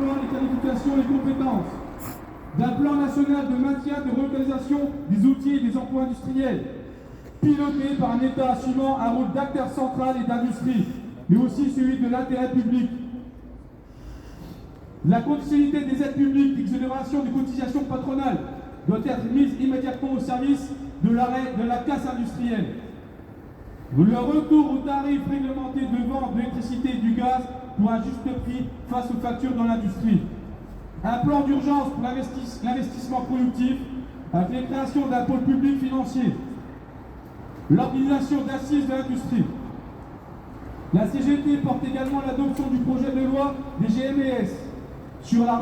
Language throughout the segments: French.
les qualifications et les compétences, d'un plan national de maintien et de relocalisation des outils et des emplois industriels, piloté par un État assumant un rôle d'acteur central et d'industrie, mais aussi celui de l'intérêt public. La conditionnalité des aides publiques, l'exonération des cotisations patronales doit être mise immédiatement au service de l'arrêt de la casse industrielle. Le retour aux tarifs réglementés de vente de l'électricité et du gaz pour un juste prix face aux factures dans l'industrie. Un plan d'urgence pour l'investissement productif avec les créations d'un pôle public financier. L'organisation d'assises de l'industrie. La CGT porte également l'adoption du projet de loi des GMES sur la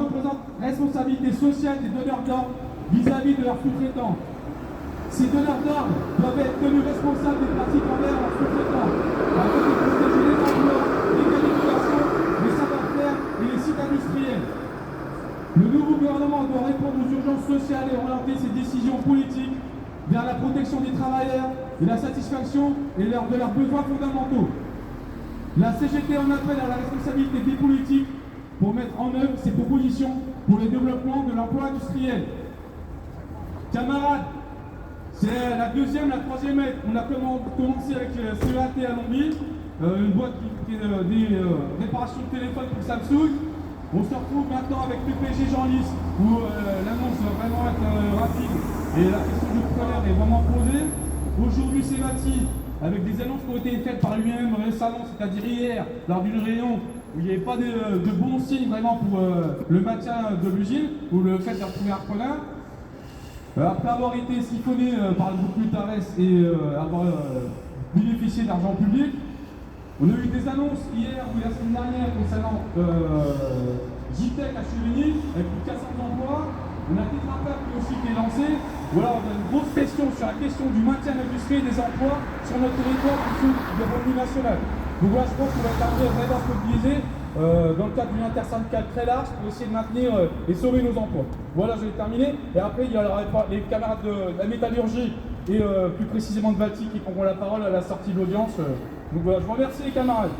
responsabilité sociale des donneurs d'ordre vis-à-vis de leurs sous-traitants. Ces donneurs d'ordre doivent être tenus responsables des pratiques envers leurs sous-traitants, afin de protéger les emplois, les qualifications, les savoir-faire et les sites industriels. Le nouveau gouvernement doit répondre aux urgences sociales et orienter ses décisions politiques vers la protection des travailleurs et la satisfaction de leurs besoins fondamentaux. La CGT en appelle à la responsabilité des politiques pour mettre en œuvre ces propositions pour le développement de l'emploi industriel. Camarades, c'est la deuxième, la troisième aide. On a commencé avec CEAT à Longville, une boîte qui fait des réparations de téléphone pour Samsung. On se retrouve maintenant avec PPG Jean-Lys, où l'annonce va vraiment être rapide et la question du scolaire est vraiment posée. Aujourd'hui, c'est Mati, avec des annonces qui ont été faites par lui-même récemment, c'est-à-dire hier, lors d'une réunion où il n'y avait pas de bons signes vraiment pour le maintien de l'usine ou le fait de retrouver un repreneur. Après avoir été siphonné par le groupe Mutares et avoir bénéficié d'argent public, on a eu des annonces hier ou la semaine dernière concernant JTEC à Chevigny, avec plus de 400 emplois. On a Tetrapac aussi qui est lancé. Voilà, on a une grosse question sur la question du maintien de l'industrie et des emplois sur notre territoire sous le revenu national. Donc voilà, je pense qu'on va être arrivé vraiment mobilisé dans le cadre d'une intersyndicale très large pour essayer de maintenir et sauver nos emplois. Voilà, je vais terminer. Et après, il y aura les camarades de la métallurgie et plus précisément de Baltic qui prendront la parole à la sortie de l'audience. Donc voilà, je vous remercie les camarades.